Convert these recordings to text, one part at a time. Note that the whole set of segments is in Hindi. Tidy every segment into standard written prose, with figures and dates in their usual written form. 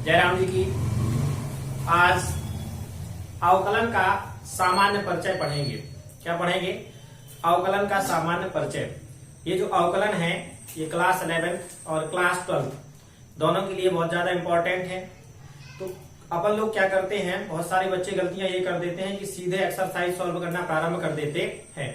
जयराम जी की। आज अवकलन का सामान्य परिचय पढ़ेंगे। क्या पढ़ेंगे? अवकलन का सामान्य परिचय। ये जो अवकलन है ये क्लास 11 और क्लास 12 दोनों के लिए बहुत ज्यादा इंपॉर्टेंट है। तो अपन लोग क्या करते हैं, बहुत सारे बच्चे गलतियां ये कर देते हैं कि सीधे एक्सरसाइज सॉल्व करना प्रारंभ कर देते हैं,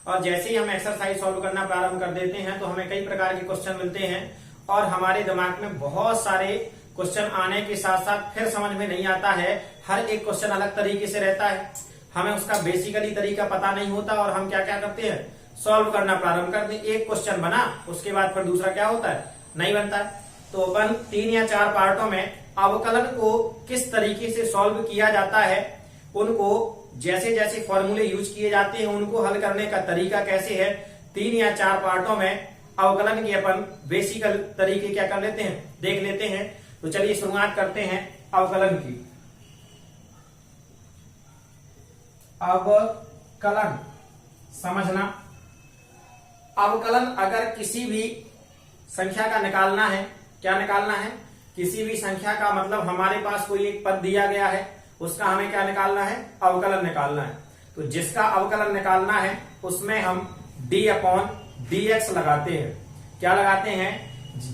और जैसे ही हम एक्सरसाइज सॉल्व करना प्रारंभ कर देते हैं तो हमें कई प्रकार के क्वेश्चन मिलते हैं और हमारे दिमाग में बहुत सारे क्वेश्चन आने के साथ साथ फिर समझ में नहीं आता है। हर एक क्वेश्चन अलग तरीके से रहता है, हमें उसका बेसिकली तरीका पता नहीं होता और हम क्या क्या करते हैं, सॉल्व करना प्रारंभ करते हैं। एक क्वेश्चन बना, उसके बाद फिर दूसरा क्या होता है, नहीं बनता है। तो अपन 3 या 4 पार्टों में अवकलन को किस तरीके से सॉल्व किया जाता है, उनको जैसे जैसे फॉर्मूले यूज किए जाते हैं उनको हल करने का तरीका कैसे है, 3 या 4 पार्टों में अवकलन के अपन बेसिकल तरीके क्या कर लेते हैं, देख लेते हैं। तो चलिए शुरुआत करते हैं अवकलन की। अवकलन समझना। अवकलन अगर किसी भी संख्या का निकालना है, क्या निकालना है, किसी भी संख्या का मतलब हमारे पास कोई एक पद दिया गया है, उसका हमें क्या निकालना है, अवकलन निकालना है। तो जिसका अवकलन निकालना है उसमें हम d/dx लगाते हैं। क्या लगाते हैं,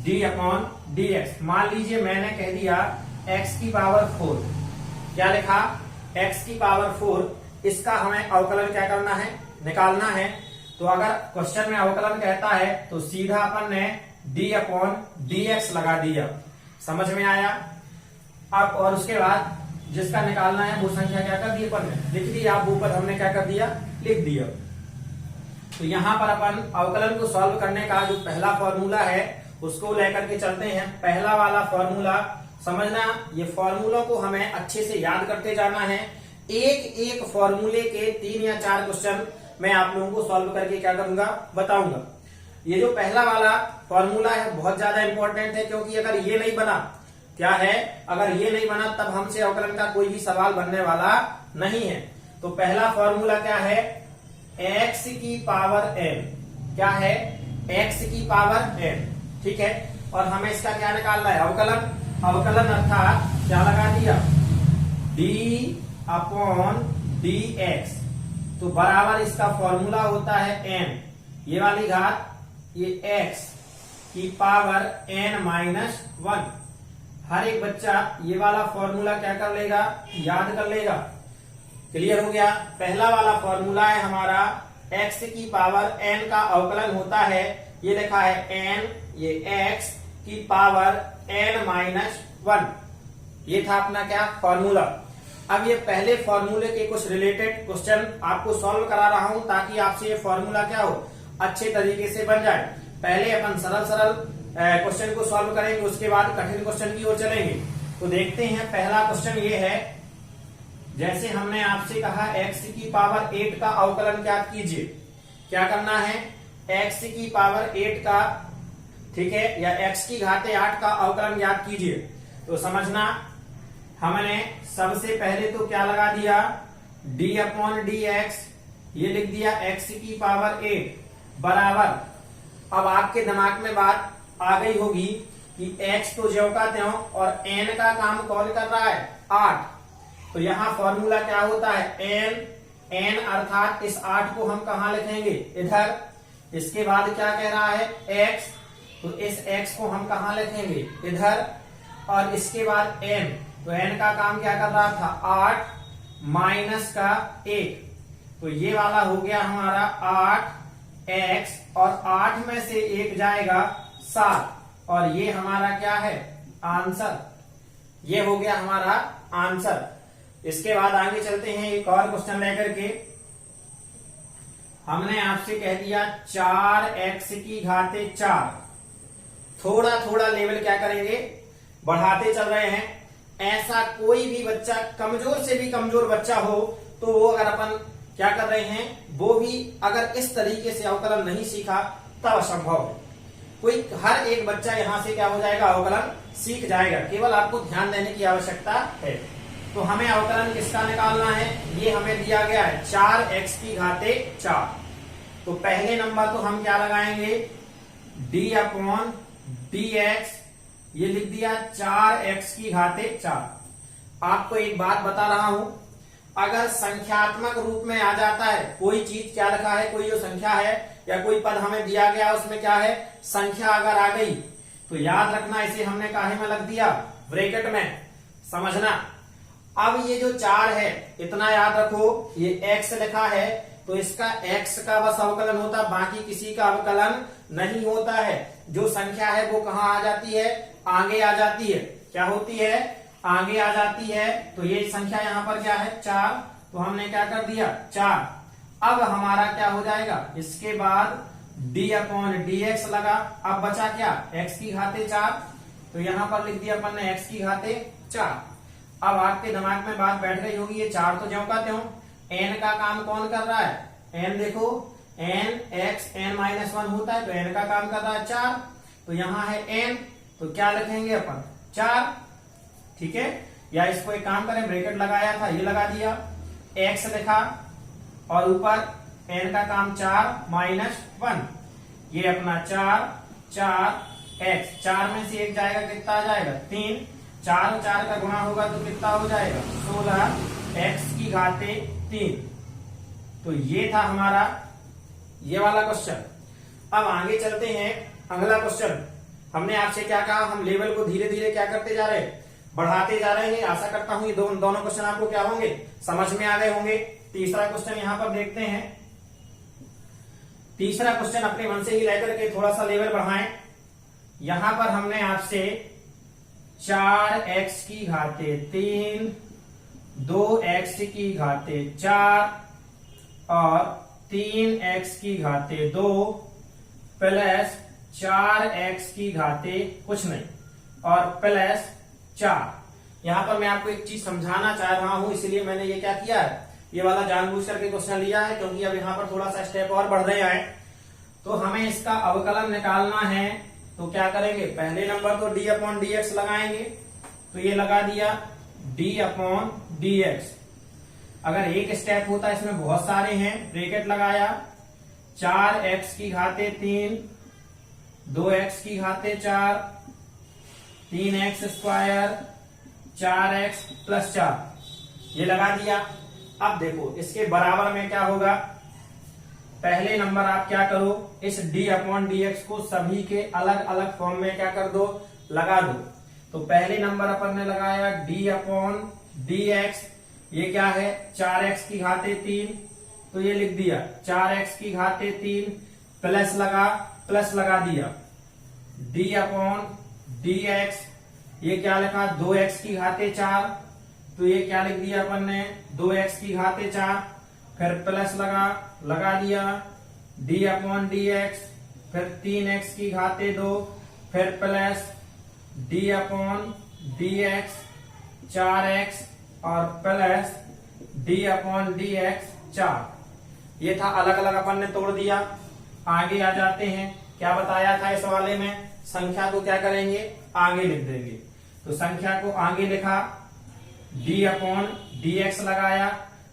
d/dx। मान लीजिए मैंने कह दिया x की पावर 4, क्या लिखा, x की पावर 4, इसका हमें अवकलन क्या करना है, निकालना है। तो अगर क्वेश्चन में अवकलन कहता है तो सीधा अपन ने d/dx लगा दिया। समझ में आया? अब और उसके बाद जिसका निकालना है वो संख्या क्या कर दी, अपन ने लिख दी। आप ऊपर हमने क्या कर दिया, लिख दिया। तो यहां पर अपन अवकलन को सॉल्व करने का जो पहला फॉर्मूला है उसको लेकर के चलते हैं। पहला वाला फॉर्मूला समझना, ये फॉर्मूलों को हमें अच्छे से याद करते जाना है। एक एक फॉर्मूले के 3 या 4 क्वेश्चन मैं आप लोगों को सॉल्व करके क्या करूंगा, बताऊंगा। ये जो पहला वाला फॉर्मूला है बहुत ज्यादा इंपॉर्टेंट है, क्योंकि अगर ये नहीं बना, क्या है, अगर ये नहीं बना तब हमसे अवकलन का कोई भी सवाल बनने वाला नहीं है। तो पहला फॉर्मूला क्या है, x की पावर n। क्या है, x की पावर n, ठीक है। और हमें इसका क्या निकालना है, अवकलन। अवकलन अर्थात क्या लगा दिया, d/dx। तो बराबर इसका फॉर्मूला होता है n, ये वाली घात, ये x की पावर n-1। हर एक बच्चा ये वाला फॉर्मूला क्या कर लेगा, याद कर लेगा। क्लियर हो गया? पहला वाला फॉर्मूला है हमारा x की पावर n का अवकलन होता है, ये लिखा है n, ये x की पावर n-1। ये था अपना क्या, फॉर्मूला। अब ये पहले फॉर्मूले के कुछ रिलेटेड क्वेश्चन आपको सॉल्व करा रहा हूं ताकि आपसे ये फॉर्मूला क्या हो, अच्छे तरीके से बन जाए। पहले अपन सरल सरल क्वेश्चन को सॉल्व करेंगे, उसके बाद कठिन क्वेश्चन की ओर चलेंगे। तो देखते हैं, पहला क्वेश्चन ये है, जैसे हमने आपसे कहा x की पावर 8 का अवकलन ज्ञात कीजिए। क्या करना है, x की पावर 8 का, ठीक है, या x की घाते 8 का अवकलन ज्ञात कीजिए। तो समझना, हमने सबसे पहले तो क्या लगा दिया, d/dx, ये लिख दिया x की पावर 8 बराबर। अब आपके दिमाग में बात आ गई होगी कि x तो ज्यों का त्यों और n का काम कौन कर रहा है, 8। तो यहाँ फॉर्मूला क्या होता है, n अर्थात इस 8 को हम कहाँ लिखेंगे, इधर। इसके बाद क्या कह रहा है, x, तो इस x को हम कहाँ लिखेंगे, इधर। और इसके बाद n, तो n का काम क्या कर रहा था, 8 माइनस का 1। तो ये वाला हो गया हमारा 8x, और 8 में से 1 जाएगा 7, और ये हमारा क्या है, आंसर। ये हो गया हमारा आंसर। इसके बाद आगे चलते हैं, एक और क्वेश्चन लेकर के। हमने आपसे कह दिया 4x की घाते 4। थोड़ा थोड़ा लेवल क्या करेंगे, बढ़ाते चल रहे हैं। ऐसा कोई भी बच्चा, कमजोर से भी कमजोर बच्चा हो, तो वो अगर अपन क्या कर रहे हैं, वो भी अगर इस तरीके से अवकलन नहीं सीखा तब असंभव है। कोई हर एक बच्चा यहां से क्या हो जाएगा, अवकलन सीख जाएगा, केवल आपको ध्यान देने की आवश्यकता है। तो हमें अवकलन किसका निकालना है, ये हमें दिया गया है 4x की घाते 4। तो पहले नंबर तो हम क्या लगाएंगे, d/dx ये लिख दिया 4x की घाते 4। आपको एक बात बता रहा हूं, अगर संख्यात्मक रूप में आ जाता है कोई चीज, क्या लिखा है, कोई जो संख्या है या कोई पद हमें दिया गया उसमें क्या है, संख्या अगर आ गई तो याद रखना इसे हमने काहे में लग दिया, ब्रैकेट में, समझना। अब ये जो 4 है इतना याद रखो, ये x लिखा है तो इसका x का बस अवकलन होता, बाकी किसी का अवकलन नहीं होता है। जो संख्या है वो कहाँ आ जाती है, आगे आ जाती है। क्या होती है, आगे आ जाती है। तो ये संख्या यहाँ पर क्या है 4, तो हमने क्या कर दिया 4। अब हमारा क्या हो जाएगा, इसके बाद d/dx लगा। अब बचा क्या, x की घाते 4, तो यहाँ पर लिख दिया अपन ने x की घाते 4। अब आपके दिमाग में बात बैठ गई होगी, ये 4 तो ज्यों का त्यों, n का काम कौन कर रहा है, n देखो, n x n-1 होता है तो n का काम कर रहा है 4, तो यहाँ है n, तो क्या लिखेंगे अपन 4, ठीक है। या इसको एक काम करें, ब्रैकेट लगाया था ये लगा दिया, x लिखा और ऊपर n का काम 4-1, ये अपना 4 4 में से एक जाएगा, कितना आ जाएगा 3, 4 और 4 का गुणा होगा तो कितना हो जाएगा 16x की घाते 3। तो ये था हमारा ये वाला क्वेश्चन। अब आगे चलते हैं, अगला क्वेश्चन। हमने आपसे क्या कहा, हम लेवल को धीरे धीरे क्या करते जा रहे हैं, बढ़ाते जा रहे हैं। आशा करता हूं ये दोनों क्वेश्चन आपको क्या होंगे, समझ में आ गए होंगे। तीसरा क्वेश्चन यहां पर देखते हैं। तीसरा क्वेश्चन अपने मन से ही लेकर के थोड़ा सा लेवल बढ़ाएं। यहां पर हमने आपसे 4x की घाते 3, 2x की घाते 4 और 3x की घाते 2 प्लस 4x की घाते कुछ नहीं और प्लस 4। यहां पर मैं आपको एक चीज समझाना चाह रहा हूं, इसलिए मैंने ये क्या किया है, ये वाला जानबूझ करके क्वेश्चन लिया है, क्योंकि अब यहां पर थोड़ा सा स्टेप और बढ़ रहे हैं। तो हमें इसका अवकलन निकालना है, तो क्या करेंगे, पहले नंबर तो d/dx लगाएंगे, तो ये लगा दिया d/dx। अगर एक स्टेप होता, इसमें बहुत सारे हैं, ब्रैकेट लगाया 4x की घाते 3, 2x की घाते 4, 3x स्क्वायर, 4x प्लस 4, ये लगा दिया। अब देखो इसके बराबर में क्या होगा, पहले नंबर आप क्या करो, इस d/dx को सभी के अलग अलग फॉर्म में क्या कर दो, लगा दो। तो पहले नंबर अपन ने लगाया d/dx, ये क्या है 4x की घाते 3, तो ये लिख दिया 4x की घाते 3 प्लस लगा दिया d/dx, ये क्या लिखा 2x की घाते 4, तो ये क्या लिख दिया अपन ने 2x की घाते 4, फिर प्लस लगा दिया d/dx, फिर 3x की घाते 2, फिर प्लस d/dx 4x और प्लस d/dx 4। ये था अलग अलग अपन ने तोड़ दिया। आगे आ जाते हैं, क्या बताया था इस वाले में, संख्या को क्या करेंगे, आगे लिख देंगे। तो संख्या को आगे लिखा, d/dx लगाया।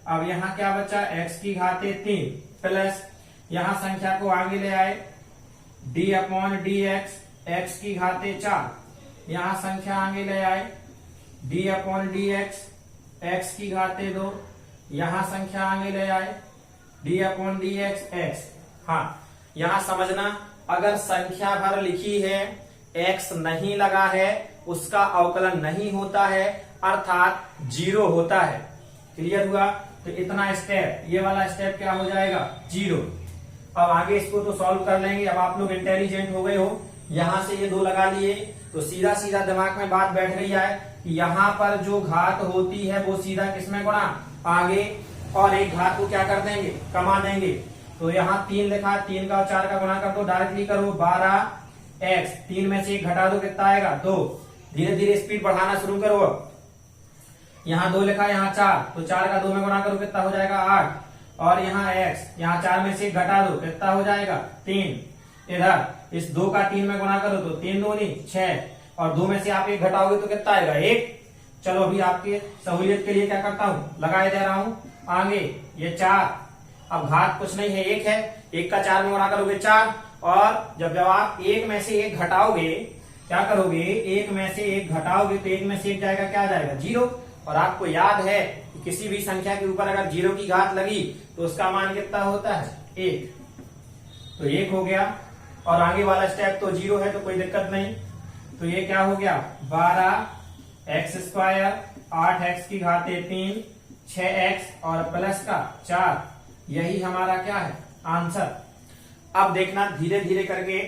अब यहां क्या बचा, x की घाते 3 प्लस, यहां संख्या को आगे ले आए d/dx x की घाते 4, यहां संख्या आगे ले आए d/dx x की घाते 2, यहां संख्या आगे ले आए d/dx x। हाँ, यहां समझना, अगर संख्या भर लिखी है, x नहीं लगा है, उसका अवकलन नहीं होता है, अर्थात 0 होता है। क्लियर हुआ? तो इतना स्टेप, ये वाला स्टेप क्या हो जाएगा 0। अब आगे इसको तो सॉल्व कर लेंगे। अब आप लोग इंटेलिजेंट हो गए हो, यहां से ये 2 लगा लिए तो सीधा सीधा दिमाग में बात बैठ गई है कि यहाँ पर जो घात होती है वो सीधा किसमें गुणा, आगे, और एक घात को क्या कर देंगे, कमा देंगे। तो यहाँ 3 लिखा, 3 का और 4 का गुणा कर दो, डायरेक्टली करो 12x, 3 में से 1 घटा दो, कितना आएगा 2। धीरे धीरे स्पीड बढ़ाना शुरू करो। यहाँ 2 लिखा, यहाँ 4, तो 4 का 2 में गुणा करो, कितना हो जाएगा 8, और यहाँ x, यहाँ 4 में से 1 घटा दो, कितना हो जाएगा 3। इधर इस 2 का 3 में गुणा करो तो 3 दूनी 6, और 2 में से आप 1 घटाओगे तो कितना आएगा 1। चलो अभी आपके सहूलियत के लिए क्या करता हूँ, लगाए दे रहा हूँ आगे ये 4। अब घात कुछ नहीं है, 1 है, 1 का 4 में गुणा करोगे 4, और जब आप 1 में से 1 घटाओगे क्या करोगे, एक में से एक घटाओगे तो एक में से एक जाएगा, क्या जाएगा, 0। और आपको याद है कि किसी भी संख्या के ऊपर अगर 0 की घात लगी तो उसका मान कितना होता है, 1। तो 1 हो गया। और आगे वाला स्टेप तो 0 है तो कोई दिक्कत नहीं। तो ये क्या हो गया, 12x², 8x की घाते 3, 6x और प्लस का 4, यही हमारा क्या है, आंसर। अब देखना धीरे धीरे करके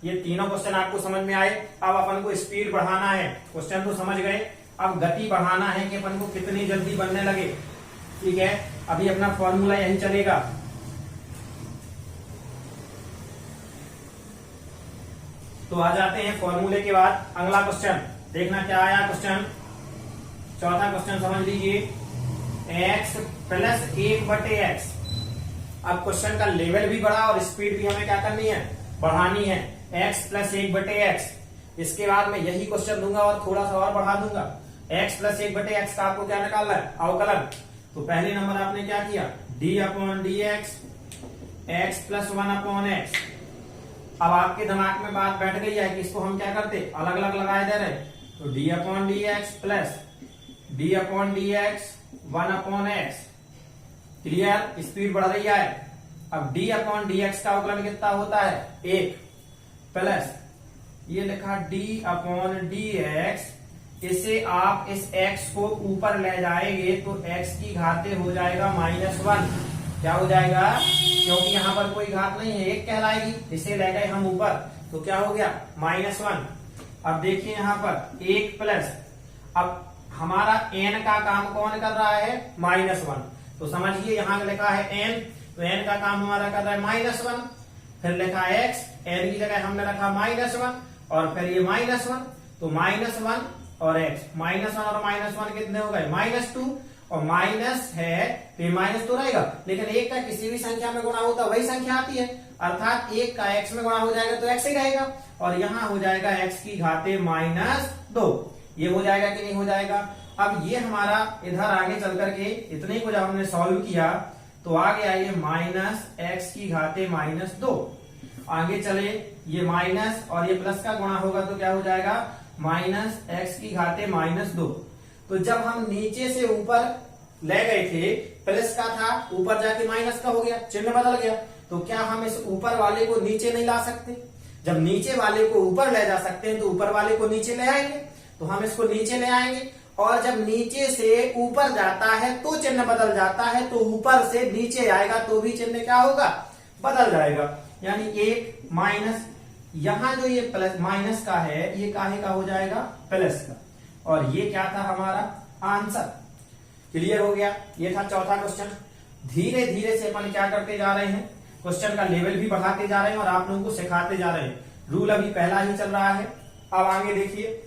ये तीनों क्वेश्चन आपको समझ में आए। अब अपन को स्पीड बढ़ाना है, क्वेश्चन तो समझ गए, अब गति बढ़ाना है कि अपन को कितनी जल्दी बनने लगे। ठीक है, अभी अपना फॉर्मूला यही चलेगा। तो आ जाते हैं फॉर्मूले के बाद अगला क्वेश्चन, देखना क्या आया क्वेश्चन। चौथा क्वेश्चन समझ लीजिए, x + 1/x। अब क्वेश्चन का लेवल भी बढ़ा और स्पीड भी हमें क्या करनी है, बढ़ानी है। x + 1/x, इसके बाद मैं यही क्वेश्चन दूंगा और थोड़ा सा और बढ़ा दूंगा। x + 1/x का आपको क्या निकालना है, अवकलन। तो पहले नंबर आपने क्या किया, d/dx, x + 1/x। अब आपके दिमाग में बात बैठ गई है कि इसको हम क्या करते, अलग अलग लगाए दे रहे। तो d/dx + d/dx 1/x। Clear, speed बढ़ रही है। अब d/dx का अवकलन कितना होता है, 1, प्लस ये लिखा d/dx, इसे आप इस x को ऊपर ले जाएंगे तो x की घाते हो जाएगा -1। क्या हो जाएगा, क्योंकि यहाँ पर कोई घात नहीं है, 1 कहलाएगी, इसे ले गए हम ऊपर तो क्या हो गया, -1। अब देखिए यहाँ पर 1 प्लस, अब हमारा n का काम कौन कर रहा है, -1। तो समझिए यहाँ लिखा है n, तो n का काम हमारा कर रहा है -1। फिर लिखा x, n की जगह हमने रखा -1 और फिर ये -1, तो -1 और x, -1 और -1 कितने हो गए, -2। और माइनस है तो ये माइनस तो रहेगा, लेकिन 1 का किसी भी संख्या में गुणा होता वही संख्या आती है, अर्थात 1 का x में गुणा हो जाएगा तो x ही रहेगा। और यहाँ हो जाएगा x की घाते -2। ये हो जाएगा कि नहीं हो जाएगा। अब ये हमारा इधर आगे चल करके इतने को जब हमने सॉल्व किया तो आ गया ये -x की घाते -2। आगे चले, ये माइनस और ये प्लस का गुणा होगा तो क्या हो जाएगा, -x की घाते -2। तो जब हम नीचे से ऊपर ले गए थे, प्लस का था, ऊपर जाके माइनस का हो गया, चिन्ह बदल गया। तो क्या हम इस ऊपर वाले को नीचे नहीं ला सकते, जब नीचे वाले को ऊपर ले जा सकते हैं तो ऊपर वाले को नीचे ले आएंगे। तो हम इसको नीचे ले आएंगे और जब नीचे से ऊपर जाता है तो चिन्ह बदल जाता है, तो ऊपर से नीचे आएगा तो भी चिन्ह क्या होगा, बदल जाएगा। यानी 1 माइनस, यहां जो ये प्लस माइनस का है ये काहे का हो जाएगा, प्लस का। और ये क्या था हमारा आंसर। क्लियर हो गया, ये था चौथा क्वेश्चन। धीरे धीरे से अपन क्या करते जा रहे हैं, क्वेश्चन का लेवल भी बढ़ाते जा रहे हैं और आप लोगों को सिखाते जा रहे हैं। रूल अभी पहला ही चल रहा है। अब आगे देखिए,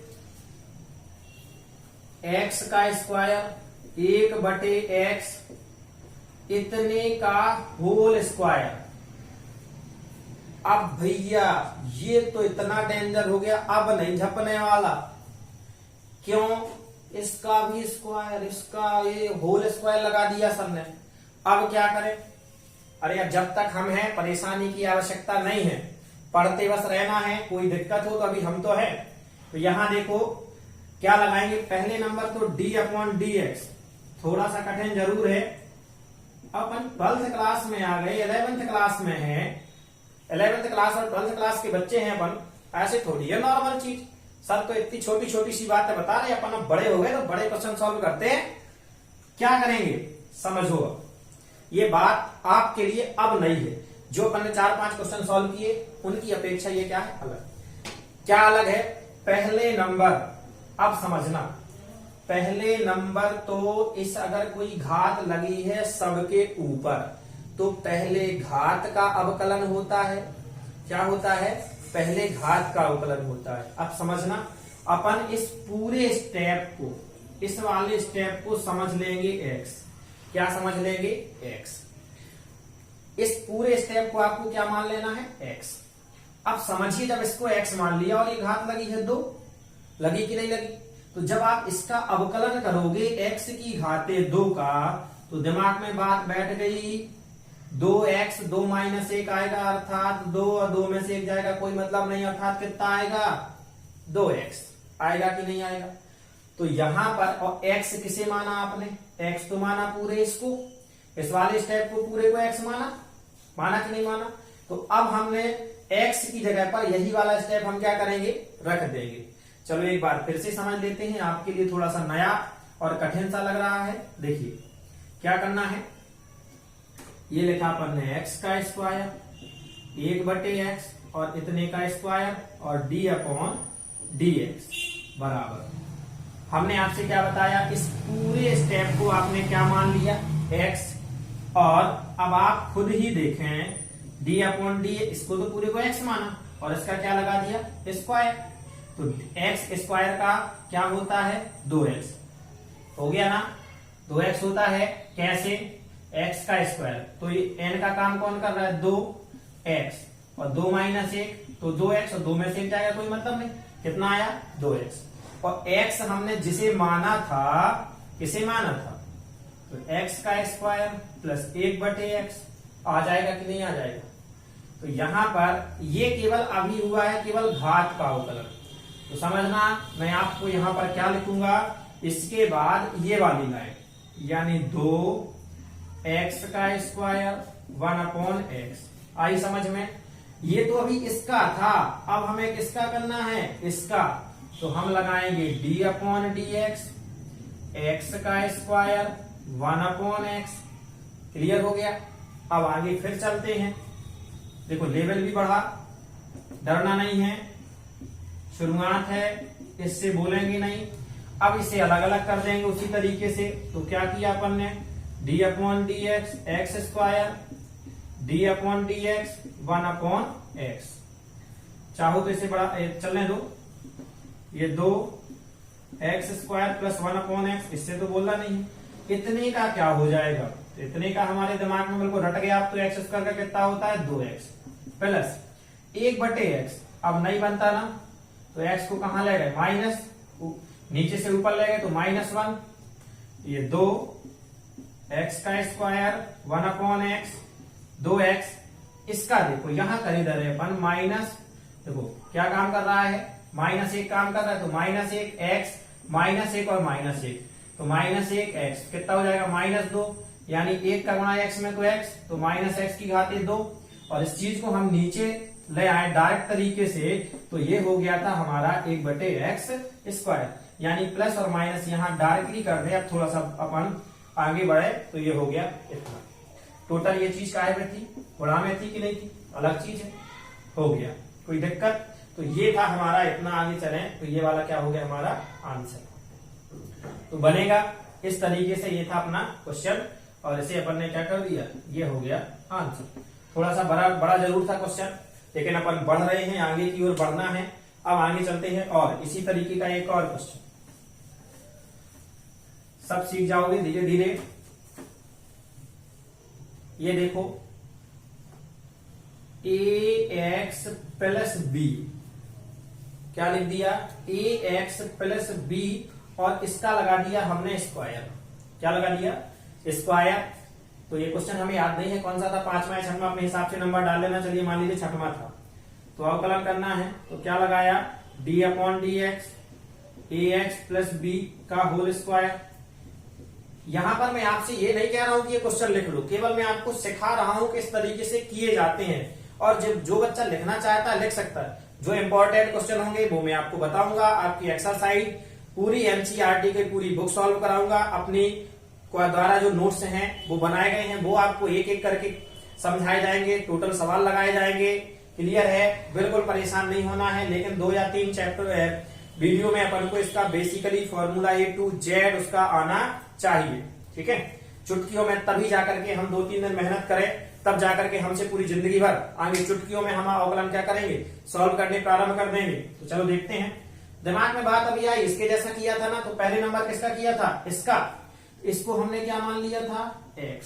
x का स्क्वायर 1/x इतने का होल स्क्वायर। अब भैया ये तो इतना डेंजर हो गया, अब नहीं झपने वाला। क्यों, इसका भी स्क्वायर, इसका ये होल स्क्वायर लगा दिया सर ने। अब क्या करें, अरे अब जब तक हम हैं परेशानी की आवश्यकता नहीं है, पढ़ते बस रहना है। कोई दिक्कत हो तो अभी हम तो है। तो यहां देखो क्या लगाएंगे, पहले नंबर तो d/dx, थोड़ा सा कठिन जरूर है। अपन 12th क्लास में आ गए, 11th क्लास में है। 11th क्लास और 12th क्लास के बच्चे हैं अपन, ऐसे थोड़ी है नॉर्मल चीज। सर तो इतनी छोटी छोटी सी बातें बता रहे, अपन अब बड़े हो गए तो बड़े क्वेश्चन सॉल्व करते हैं। क्या करेंगे समझो, ये बात आपके लिए अब नहीं है। जो अपन ने 4-5 क्वेश्चन सॉल्व किए उनकी अपेक्षा ये क्या है, अलग। क्या अलग है, पहले नंबर, अब समझना, पहले नंबर तो इस अगर कोई घात लगी है सबके ऊपर तो पहले घात का अवकलन होता है। क्या होता है, पहले घात का अवकलन होता है। अब समझना, अपन इस पूरे स्टेप को, इस वाले स्टेप को समझ लेंगे x। क्या समझ लेंगे, x। इस पूरे स्टेप को आपको क्या मान लेना है, x। अब समझिए, जब इसको x मान लिया और ये घात लगी है 2, लगी कि नहीं लगी, तो जब आप इसका अवकलन करोगे x की घाते 2 का, तो दिमाग में बात बैठ गई। 2x 2 - 1 आएगा, अर्थात 2 और 2 में से 1 जाएगा, कोई मतलब नहीं, अर्थात कितना आएगा, 2x आएगा कि नहीं आएगा। तो यहां पर और x किसे माना आपने, x तो माना पूरे इसको, इस वाले स्टेप को पूरे को x माना कि नहीं माना। तो अब हमने x की जगह पर यही वाला स्टेप हम क्या करेंगे, रख देंगे। चलो एक बार फिर से समझ लेते हैं, आपके लिए थोड़ा सा नया और कठिन सा लग रहा है। देखिए क्या करना है, ये लिखा अपन ने x का स्क्वायर 1/x और इतने का स्क्वायर और d/dx बराबर, हमने आपसे क्या बताया, इस पूरे स्टेप को आपने क्या मान लिया x, और अब आप खुद ही देखें d/d, इसको तो पूरे को x माना और इसका क्या लगा दिया स्क्वायर, तो x स्क्वायर का क्या होता है 2x, हो गया ना। 2x होता है कैसे, x का स्क्वायर, तो ये n का काम कौन कर रहा है 2x और 2 - 1 तो 2x और 2 में से 1 जाएगा, कोई मतलब नहीं, कितना आया 2x। और x हमने जिसे माना था, किसे माना था, तो x का स्क्वायर प्लस 1/x आ जाएगा कि नहीं आ जाएगा। तो यहां पर ये केवल अभी हुआ है केवल घात का अवकलन, तो समझना मैं आपको यहां पर क्या लिखूंगा, इसके बाद ये वाली लाइन यानी 2x का स्क्वायर 1/x आई समझ में। ये तो अभी इसका था, अब हमें किसका करना है, इसका, तो हम लगाएंगे d/dx, x का स्क्वायर 1/x, क्लियर हो गया। अब आगे फिर चलते हैं, देखो लेवल भी बढ़ा, डरना नहीं है, शुरुआत है, इससे बोलेंगे नहीं। अब इसे अलग अलग कर देंगे उसी तरीके से, तो क्या किया अपन ने, d/dx x square d/dx 1/x, चाहो तो इसे बड़ा चलने दो, ये 2x स्क्वायर प्लस 1/x, इससे तो बोलना नहीं, इतने का क्या हो जाएगा, इतने का हमारे दिमाग में बिल्कुल रट गया। अब तो x स्क्वायर का कितना होता है 2x प्लस 1/x, अब नहीं बनता ना, तो x को कहां ले गए माइनस, नीचे से ऊपर ले गए तो -1, ये 2x का स्क्वायर 1/x 2x, इसका देखो यहां कर इधर है अपन माइनस, देखो क्या काम कर रहा है, -1 काम कर रहा है, तो -1x -1 और -1, तो -1x कितना हो जाएगा -2, यानी 1 का गुणा x में तो x, तो -x की घात 2, और इस चीज को हम नीचे ले आए डायरेक्ट तरीके से, तो ये हो गया था हमारा 1/x स्क्वायर, यानी प्लस और माइनस यहाँ डायरेक्टली कर दे। अब थोड़ा सा अपन आगे बढ़े तो ये हो गया इतना। टोटल ये चीज काहे में थी, गुणा में थी कि नहीं थी, अलग चीज है, हो गया, कोई दिक्कत। तो ये था हमारा, इतना आगे चले तो ये वाला क्या हो गया हमारा आंसर, तो बनेगा इस तरीके से। ये था अपना क्वेश्चन और इसे अपन ने क्या कर दिया, ये हो गया आंसर। थोड़ा सा बड़ा जरूर था क्वेश्चन, लेकिन अपन बढ़ रहे हैं, आगे की ओर बढ़ना है। अब आगे चलते हैं और इसी तरीके का एक और क्वेश्चन, सब सीख जाओगे धीरे धीरे। ये देखो ax प्लस b, क्या लिख दिया ax प्लस b, और इसका लगा दिया हमने स्क्वायर, क्या लगा दिया स्क्वायर। तो ये क्वेश्चन हमें याद नहीं है कौन सा था, 5वां या 6वां, अपने हिसाब से नंबर डाल लेना। चलिए मान लीजिए 6वां था, तो अवकलन करना है, तो क्या लगाया d/dx ax प्लस b का होल स्क्वायर। यहां पर मैं आपसे ये नहीं कह रहा हूं कि ये क्वेश्चन लिख लो, केवल मैं आपको सिखा रहा हूं कि इस तरीके से किए जाते हैं, और जब जो बच्चा लिखना चाहता है लिख सकता है। जो इंपॉर्टेंट क्वेश्चन होंगे वो मैं आपको बताऊंगा, आपकी एक्सरसाइज पूरी एनसीईआरटी की पूरी बुक सॉल्व कराऊंगा, अपनी द्वारा जो नोट्स हैं वो बनाए गए हैं वो आपको एक एक करके समझाए जाएंगे, टोटल सवाल लगाए जाएंगे। क्लियर है, बिल्कुल परेशान नहीं होना है। लेकिन 2 या 3 चैप्टर वीडियो में अपन को इसका basically formula A to Z उसका आना चाहिए, ठीक है। चुटकियों में तभी जाकर के हम 2-3 दिन मेहनत करें, तब जाकर के हमसे पूरी जिंदगी भर आगे चुटकियों में हम अवकलन क्या करेंगे, सॉल्व करने प्रारंभ कर देंगे। तो चलो देखते हैं, दिमाग में बात अभी आई, इसके जैसा किया था ना, तो पहले नंबर किसका किया था, इसका, इसको हमने क्या मान लिया था x,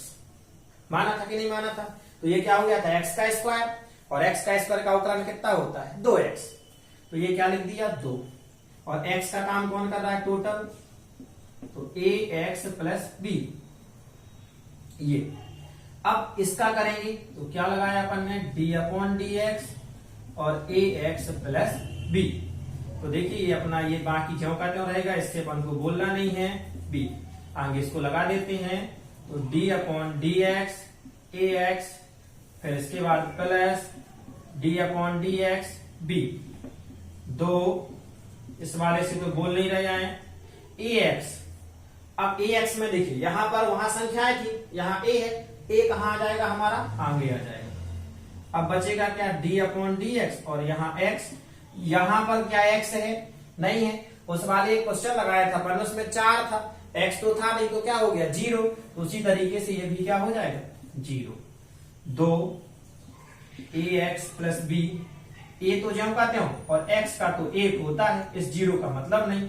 माना था कि नहीं माना था। तो ये क्या हो गया था x का स्क्वायर, और x का स्क्वायर का अवकलन कितना होता है 2x, तो ये क्या लिख दिया 2, और x का काम कौन कर रहा है टोटल, तो ax प्लस b। ये अब इसका करेंगे तो क्या लगाया अपन ने d/dx और ax प्लस b, तो देखिए ये अपना ये बाकी ज्यों का त्यों रहेगा, इससे अपन को बोलना नहीं है बी। आगे इसको लगा देते हैं, तो डी अपॉन डी एक्स ए एक्स, फिर इसके बाद plus D upon D x B. दो इस वाले से तो बोल नहीं रहे हैं ए एक्स। अब ए एक्स में देखिए यहां पर वहां संख्याएं थी, यहाँ ए है, ए कहां आ जाएगा हमारा, आगे आ जाएगा। अब बचेगा क्या, डी अपॉन डी एक्स, और यहाँ एक्स, यहां पर क्या एक्स है, नहीं है। उस वाले एक क्वेश्चन लगाया था पर उसमें 4 था, एक्स तो था नहीं, तो क्या हो गया 0। तो उसी तरीके से ये भी क्या हो जाएगा 0। 2 ए एक्स प्लस बी, ए तो ज्यों का त्यों और एक्स का तो 1 होता है, इस 0 का मतलब नहीं।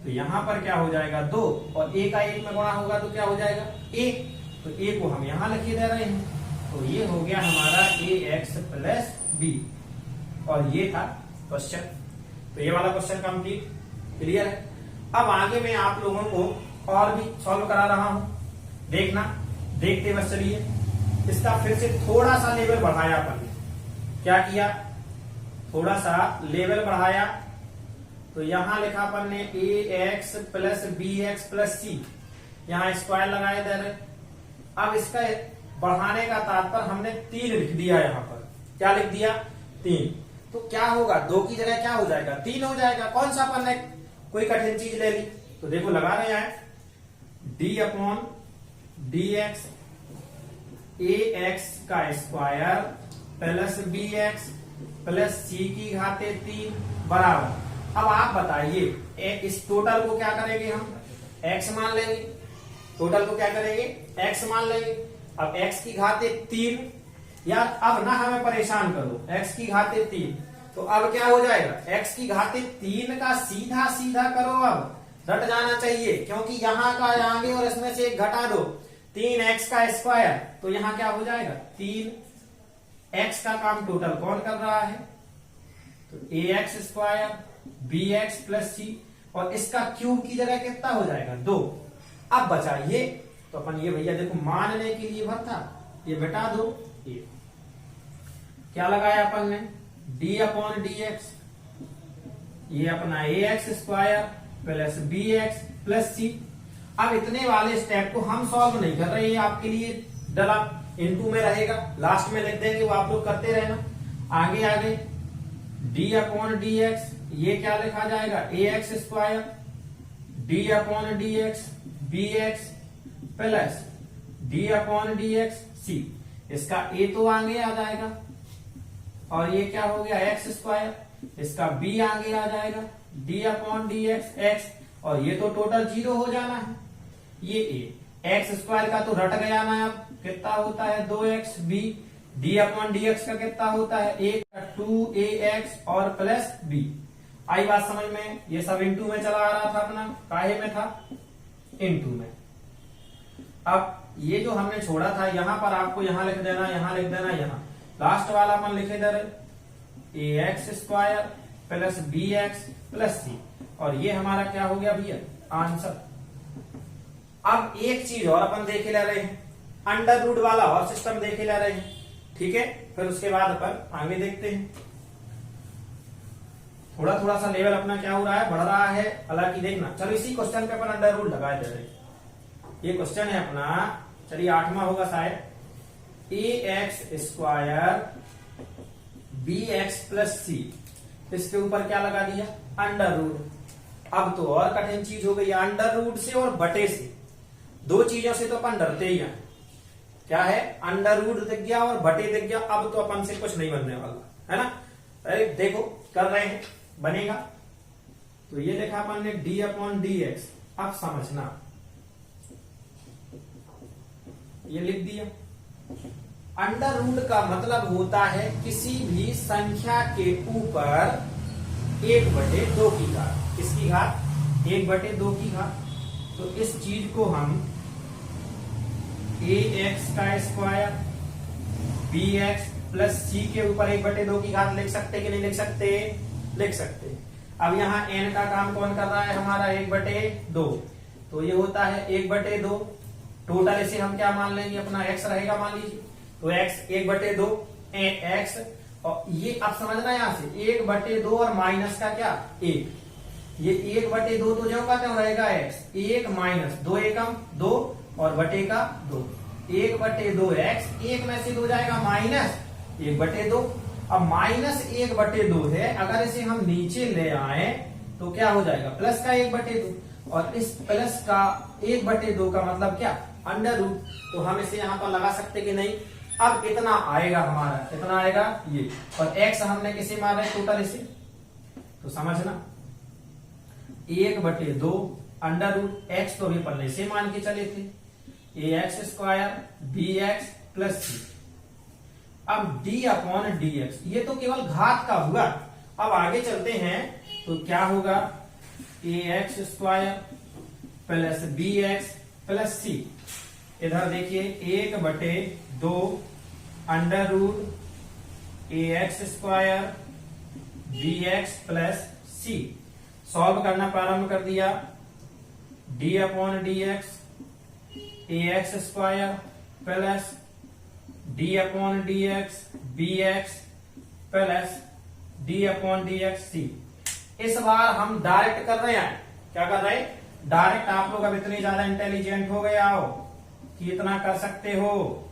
तो यहां पर क्या हो जाएगा 2, और ए का 1 में गुणा होगा तो क्या हो जाएगा 1, तो ए को हम यहां लिखे दे रहे हैं। तो ये हो गया हमारा ए एक्स प्लस बी, और ये था क्वेश्चन। तो ये वाला क्वेश्चन कंप्लीट, क्लियर है। अब आगे मैं आप लोगों को और भी सॉल्व करा रहा हूं, देखना, देखते बस चलिए। इसका फिर से थोड़ा सा लेवल बढ़ाया अपन ने, क्या किया, थोड़ा सा लेवल बढ़ाया। तो यहां लिखा अपन ने a x plus b x plus c, यहां स्क्वायर लगाए दे रहे। अब इसका बढ़ाने का तात्पर्य हमने 3 लिख दिया, यहां पर क्या लिख दिया 3। तो क्या होगा, 2 की जगह क्या हो जाएगा 3 हो जाएगा। कौन सा अपन ने कोई कठिन चीज ले ली, तो देखो लगा रहे हैं डी अपॉन डी एक्स ए एक्स का square plus b x plus c की घाते 3 बराबर। अब आप बताइए इस टोटल को क्या करेंगे हम, एक्स मान लेंगे, टोटल को क्या करेंगे एक्स मान लेंगे। अब एक्स की घाते 3, यार अब ना हमें परेशान करो, एक्स की घाते 3, तो अब क्या हो जाएगा एक्स की घाते 3 का सीधा सीधा करो, अब रट जाना चाहिए, क्योंकि यहाँ का आगे और इसमें से एक घटा दो, 3 एक्स का स्क्वायर, तो यहाँ क्या हो जाएगा 3 एक्स का काम टोटल कौन कर रहा है, तो a x square b x plus c, और इसका क्यूब की जगह कितना हो जाएगा 2। अब बचा ये, तो अपन ये भैया देखो मानने के लिए भर था, ये बेटा दो, ये क्या लगाया अपन ने डी अपॉन डी एक्स, ये अपना a x square plus b x plus c. अब इतने वाले स्टेप को हम सॉल्व नहीं कर रहे हैं, आपके लिए डला इनटू में रहेगा, लास्ट में लिख देंगे, वो आप लोग करते रहना। आगे आगे डी अपॉन डी एक्स, ये क्या लिखा जाएगा a x square d upon D x b x plus D upon D x c. इसका ए तो आगे आ जाएगा, और ये क्या हो गया एक्स स्क्वायर, इसका बी आगे आ जाएगा D upon D x x, और ये तो टोटल 0 हो जाना है। ये ए एक्स स्क्वायर का तो रट गया ना, अब कितना होता है 2x B, D upon D X का कितना होता है 2ax और प्लस बी। आई बात समझ में, ये सब इनटू में चला आ रहा था अपना, काहे में था इनटू में। अब ये जो हमने छोड़ा था यहां पर आपको यहां लिख देना, यहां लिख देना, यहां लास्ट वाला अपन लिखे दे रहे a x square plus b x plus c, और ये हमारा क्या हो गया भैया आंसर। अब एक चीज और अपन देखे ले रहे हैं, अंडर रूट वाला और सिस्टम देखे ले रहे हैं, ठीक है। फिर उसके बाद अपन आगे देखते हैं। थोड़ा थोड़ा सा लेवल अपना क्या हो रहा है, बढ़ रहा है, हालांकि देखना। चलो इसी क्वेश्चन पे अपन अंडर रूट लगाए दे रहे हैं। ये क्वेश्चन है अपना, चलिए 8वां होगा शायद, a x square b x plus c, इसके ऊपर क्या लगा दिया अंडर रूट। अब तो और कठिन चीज हो गई, अंडर रूट से और बटे से, 2 चीजों से तो अपन डरते ही हैं। क्या है, अंडर रूट दिख गया और बटे दिख गया, अब तो अपन से कुछ नहीं बनने वाला है ना। अरे देखो कर रहे हैं, बनेगा। तो ये लिखा अपन ने डी अपॉन डी एक्स। अब समझना, ये लिख दिया। अंडर रूट का मतलब होता है किसी भी संख्या के ऊपर 1/2 की घात। किसकी घात 1/2 की घात। तो इस चीज को हम ए एक्स का स्क्वायर बी एक्स प्लस सी के ऊपर 1/2 की घात लिख सकते कि नहीं लिख सकते, लिख सकते। अब यहाँ n का काम कौन कर रहा है हमारा 1/2, तो ये होता है 1/2। टोटल इसे हम क्या मान लेंगे, अपना x रहेगा मान लीजिए, तो x 1/2 x, और ये अब समझना यहां से 1/2 और माइनस का क्या 1, ये 1/2 तो जो का त्यों रहेगा x, 1 माइनस 2 एकम 2 और बटे का 2, 1/2 x, 1 में से 2 जाएगा माइनस 1/2। अब माइनस 1/2 है, अगर इसे हम नीचे ले आए तो क्या हो जाएगा प्लस का 1/2, और इस प्लस का 1/2 का मतलब क्या अंडर रूट, तो हम इसे यहां पर लगा सकते कि नहीं। अब इतना आएगा हमारा, कितना आएगा ये, और x हमने किसे मारा है टोटल इसे, तो समझना 1/2 अंडर रूट x तो अभी पढ़ने से मान के चले थे ax² bx प्लस c। अब d/dx ये तो केवल घात का हुआ। अब आगे चलते हैं तो क्या होगा ax² plus bx plus c। इधर देखिए 1/2 under root ax² bx plus c। Solve करना प्रारंभ कर दिया, d/dx ax² plus d/dx bx plus d/dx c। इस बार हम डायरेक्ट कर रहे हैं, क्या कर रहे हैं डायरेक्ट। आप लोग अब इतने ज्यादा इंटेलिजेंट हो गए आओ कि इतना कर सकते हो,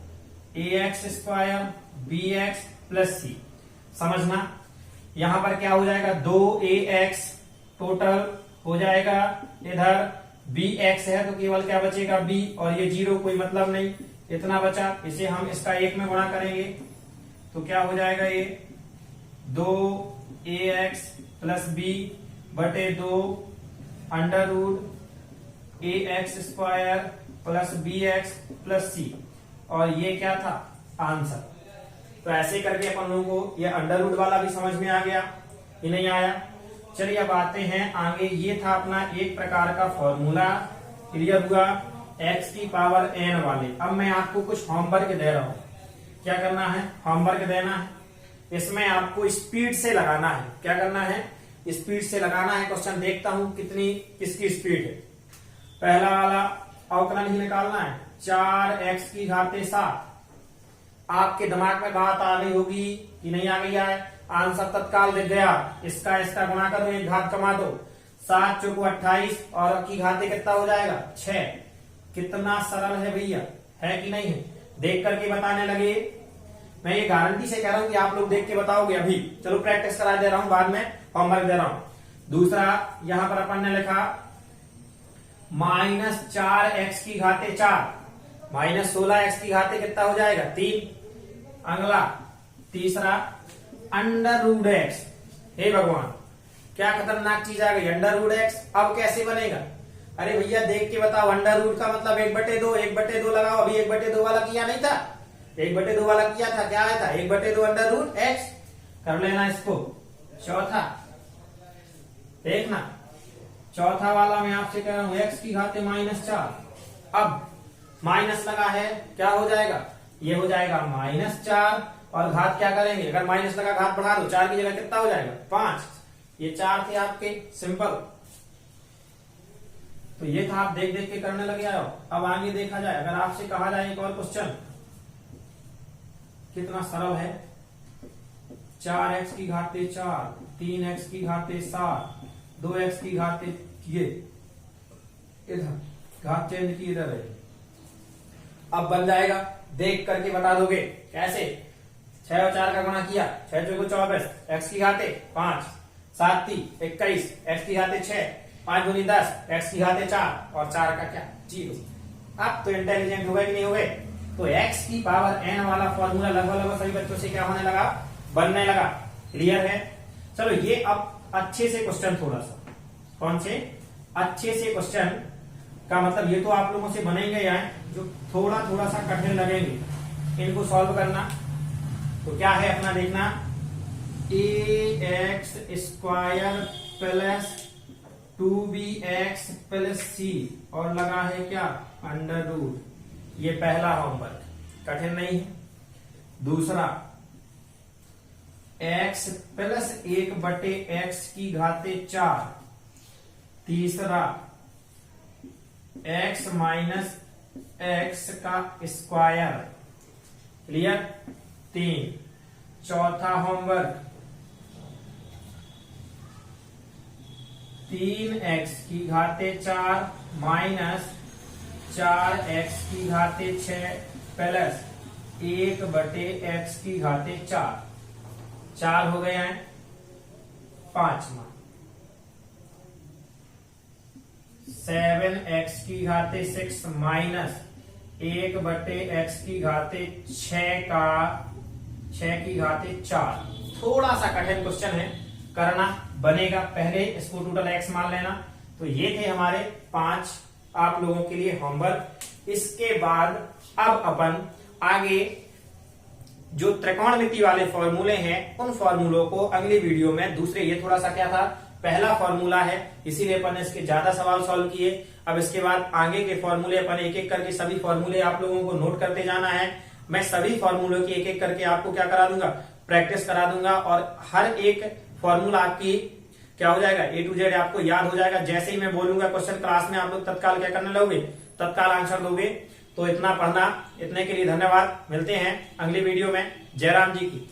ax² bx प्लस c। समझना यहां पर क्या हो जाएगा 2ax टोटल हो जाएगा, इधर bx है तो केवल क्या बचेगा b, और ये 0 कोई मतलब नहीं, इतना बचा। इसे हम इसका 1 में गुणा करेंगे तो क्या हो जाएगा ये 2ax प्लस b बटे 2 under root ax² plus bx plus c, और ये क्या था आंसर। तो ऐसे करके अपन लोगों को ये अंडर रूट वाला भी समझ में आ गया कि नहीं आया। चलिए अब आते हैं आगे। ये था अपना एक प्रकार का फॉर्मूला, क्लियर हुआ x की पावर n वाले। अब मैं आपको कुछ होमवर्क दे रहा हूं, क्या करना है होमवर्क देना है, इसमें आपको स्पीड से लगाना है। क्या करना है स्पीड से लगाना है। क्वेश्चन देखता हूं कितनी किसकी स्पीड है। पहला वाला अवकलन ही निकालना है, 4x⁻7। आपके दिमाग में बात आ गई होगी कि नहीं आ गई है, आंसर तत्काल दिख गया। इसका इसका गुणा करो, एक घात कमा दो, 7 × 4 = 28 और की घाते कितना हो जाएगा 6। कितना सरल है भैया, है कि नहीं है। देख करके बताने लगे, मैं ये गारंटी से कह रहा हूं कि आप लोग देख के बताओगे अभी। चलो प्रैक्टिस करा दे रहा हूं, बाद में होमवर्क दे रहा हूं। दूसरा यहां पर अपन ने लिखा -4x⁻4 -16x कितना हो जाएगा 3। अगला तीसरा √x। हे भगवान क्या खतरनाक चीज आ गई √x। अब कैसे बनेगा, अरे भैया देख के बताओ। अंडर रूट का मतलब 1/2, 1/2 लगाओ। अभी 1/2 वाला किया नहीं था, 1/2 वाला किया था, क्या आया था 1/2 √x। कर लेना इसको। चौथा देखना, चौथा वाला मैं आपसे कह रहा हूं x की घाते -4। अब माइनस लगा है, क्या हो जाएगा ये हो जाएगा -4, और घात क्या करेंगे, अगर माइनस लगा घात बढ़ा दो, 4 की जगह कितना हो जाएगा 5। ये 4 थे आपके सिंपल। तो ये था, आप देख देख के करने लगे आओ। अब आगे देखा जाए, अगर आपसे कहा जाए एक और क्वेश्चन, कितना सरल है, 4x⁻4 3x⁻7 2x की घाते ये इधर घात चेंज की इधर है। अब बन जाएगा, देख करके बता दोगे कैसे। 6 और 4 का गुणा किया, 6 × 4 = 24, x की घाते 5 7 × 3 = 21, x की घाते 6 5 × 10 x की घाते 4 और 4 का क्या 0। अब तो इंटेलिजेंट हो गए कि नहीं हो गए। तो x की पावर n वाला फॉर्मूला लगभग सभी बच्चों से क्या होने लगा, बनने लगा। क्लियर है। चलो ये अब अच्छे से क्वेश्चन, थोड़ा सा कौन से अच्छे से क्वेश्चन का मतलब, ये तो आप लोगों से बनेंगे यार, जो थोड़ा थोड़ा सा कठिन लगेंगे, इनको सॉल्व करना। तो क्या है अपना देखना, ax² plus 2bx plus c और लगा है क्या अंडर रूट। ये पहला होमवर्क, कठिन नहीं है। दूसरा x प्लस 1/x की घाते 4। तीसरा x माइनस x का स्क्वायर। क्लियर। 3 चौथा होमवर्क 3x की घाते 4 माइनस 4x की घाते 6 प्लस 1/x की घाते 4 हो गए हैं। पांचवा 7x की घाते 6 माइनस 1/x की घाते 6 की घाते 4। थोड़ा सा कठिन क्वेश्चन है, करना बनेगा, पहले इसको टोटल x मान लेना। तो ये थे हमारे 5 आप लोगों के लिए होमवर्क। इसके बाद अब अपन आगे जो त्रिकोणमिति वाले फॉर्मूले हैं उन फॉर्मूलों को अगली वीडियो में दूसरे, ये थोड़ा सा क्या था, पहला फॉर्मूला है इसीलिए अपन ने इसके ज्यादा सवाल सॉल्व किए। अब इसके बाद आगे के फॉर्मूले अपन एक एक करके सभी फॉर्मूले आप लोगों को नोट करते जाना है। मैं सभी फॉर्मूलों की एक एक करके आपको क्या करा दूंगा, प्रैक्टिस करा दूंगा, और हर एक फॉर्मूला आपकी क्या हो जाएगा, A to Z आपको याद हो जाएगा। जैसे ही मैं बोलूंगा क्वेश्चन क्लास में, आप लोग तत्काल क्या करने लगोगे, तत्काल आंसर दोगे। तो इतना पढ़ना, इतने के लिए धन्यवाद। मिलते हैं अगली वीडियो में। जयराम जी की।